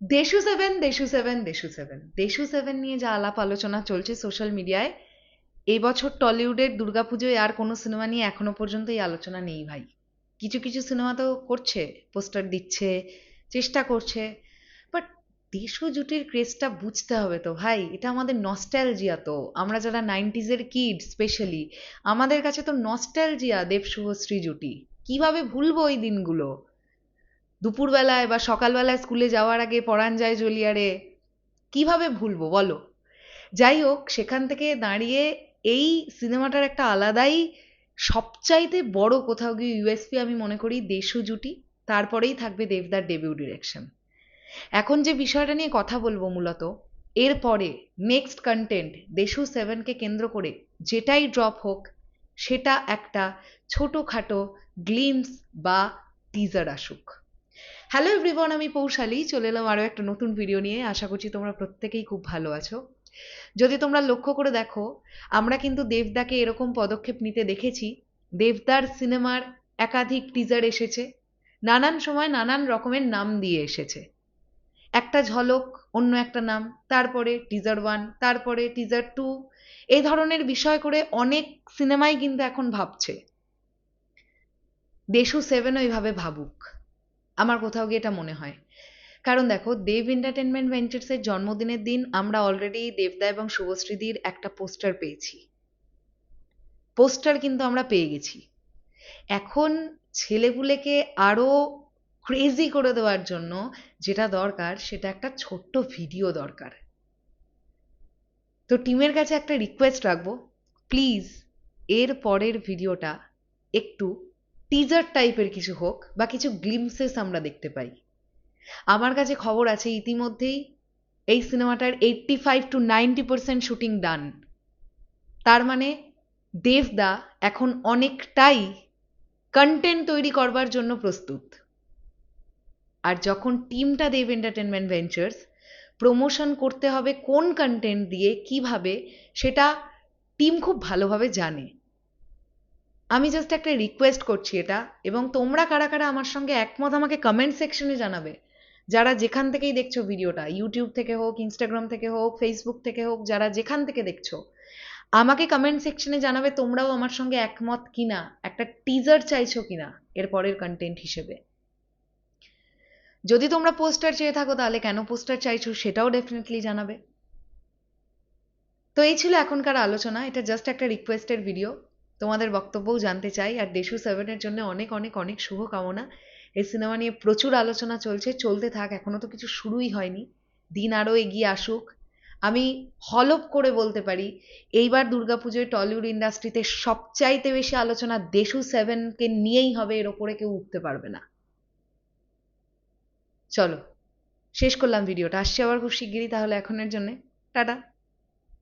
দেশু seven নিয়ে যা আলাপ আলোচনা চলছে সোশ্যাল মিডিয়ায়, এই বছর টলিউডের দুর্গাপুজোয় আর কোনো সিনেমা নিয়ে এখনো পর্যন্ত এই আলোচনা নেই ভাই। কিছু কিছু সিনেমা তো করছে, পোস্টার দিচ্ছে, চেষ্টা করছে, বাট দেশু জুটির ক্রেজটা বুঝতে হবে তো ভাই, এটা আমাদের নস্টালজিয়া। তো আমরা যারা 90s কিড স্পেশালি, আমাদের কাছে তো নস্টালজিয়া দেব শুভশ্রী জুটি। কিভাবে ভুলবো ওই দিনগুলো? দুপুরবেলায় বা সকালবেলায় স্কুলে যাওয়ার আগে পরাণ যায় জ্বলিয়ারে, কিভাবে ভুলবো বলো? যাই হোক, সেখান থেকে দাঁড়িয়ে এই সিনেমাটার একটা আলাদাই, সবচাইতে বড় কোথাও গিয়ে ইউএসপি আমি মনে করি দেশু জুটি। তারপরেই থাকবে দেবদার ডেবিউ ডিরেকশন। এখন যে বিষয়টা নিয়ে কথা বলবো মূলত, এরপরে নেক্সট কন্টেন্ট দেশু 7কে কেন্দ্র করে যেটাই ড্রপ হোক, সেটা একটা ছোটোখাটো গ্লিমস বা টিজার আসুক। হ্যালো এভরিওয়ান, আমি পৌশালী, চলে এলাম আরও একটা নতুন ভিডিও নিয়ে। আশা করছি তোমরা প্রত্যেকেই খুব ভালো আছো। যদি তোমরা লক্ষ্য করে দেখো, আমরা কিন্তু দেবদাকে এরকম পদক্ষেপ নিতে দেখেছি। দেবদার সিনেমার একাধিক টিজার এসেছে, নানান সময় নানান রকমের নাম দিয়ে এসেছে। একটা ঝলক, অন্য একটা নাম, তারপরে টিজার 1, তারপরে টিজার 2, এই ধরনের বিষয় করে অনেক সিনেমাই কিন্তু এখন ভাবছে। দেশু 7 ওইভাবে ভাবুক, আমার কোথাও গিয়ে এটা মনে হয়। কারণ দেখো, দেব এন্টারটেনমেন্ট ভেঞ্চার্সের জন্মদিনের দিন আমরা অলরেডি দেবদা এবং শুভশ্রীদির একটা পোস্টার পেয়েছি। পোস্টার কিন্তু আমরা পেয়ে গেছি। এখন ছেলেপুলেকে আরো ক্রেজি করে দেওয়ার জন্য যেটা দরকার, সেটা একটা ছোট্ট ভিডিও দরকার। তো টিমের কাছে একটা রিকোয়েস্ট রাখবো, প্লিজ এর পরের ভিডিওটা একটু টিজার টাইপের কিছু হোক, বা কিছু গ্লিমসেস আমরা দেখতে পাই। আমার কাছে খবর আছে ইতিমধ্যেই এই সিনেমাটার 85-90% শুটিং ডান। তার মানে দেবদা এখন অনেকটাই কন্টেন্ট তৈরি করবার জন্য প্রস্তুত। আর যখন টিমটা দেব এন্টারটেনমেন্ট ভেঞ্চার্স, প্রমোশন করতে হবে কোন কন্টেন্ট দিয়ে, কিভাবে, সেটা টিম খুব ভালোভাবে জানে। আমি জাস্ট একটা রিকোয়েস্ট করছি এটা, এবং তোমরা কারা কারা আমার সঙ্গে একমত আমাকে কমেন্ট সেকশনে জানাবে। যারা যেখান থেকেই দেখছো ভিডিওটা, ইউটিউব থেকে হোক, ইনস্টাগ্রাম থেকে হোক, ফেসবুক থেকে হোক, যারা যেখান থেকে দেখছো, আমাকে কমেন্ট সেকশনে জানাবে তোমরাও আমার সঙ্গে একমত কিনা, একটা টিজার চাইছো কিনা এর পরের কন্টেন্ট হিসেবে। যদি তোমরা পোস্টার চেয়ে থাকো, তাহলে কেন পোস্টার চাইছো সেটাও ডেফিনেটলি জানাবে। তো এই ছিল এখনকার আলোচনা, এটা জাস্ট একটা রিকোয়েস্টের ভিডিও। তোমাদের বক্তব্যও জানতে চাই। আর দেশু 7-এর জন্য অনেক অনেক অনেক শুভকামনা। এই সিনেমা নিয়ে প্রচুর আলোচনা চলছে, চলতে থাক, এখনো তো কিছু শুরুই হয়নি। দিন আরও এগিয়ে আসুক। আমি হলপ করে বলতে পারি, এইবার দুর্গাপুজোয় টলিউড ইন্ডাস্ট্রিতে সবচাইতে বেশি আলোচনা দেশু 7কে নিয়েই হবে, এর ওপরে কেউ উঠতে পারবে না। চলো শেষ করলাম ভিডিওটা, আসছি আবার খুব শিগগিরই তাহলে এখনের জন্যে। টাটা।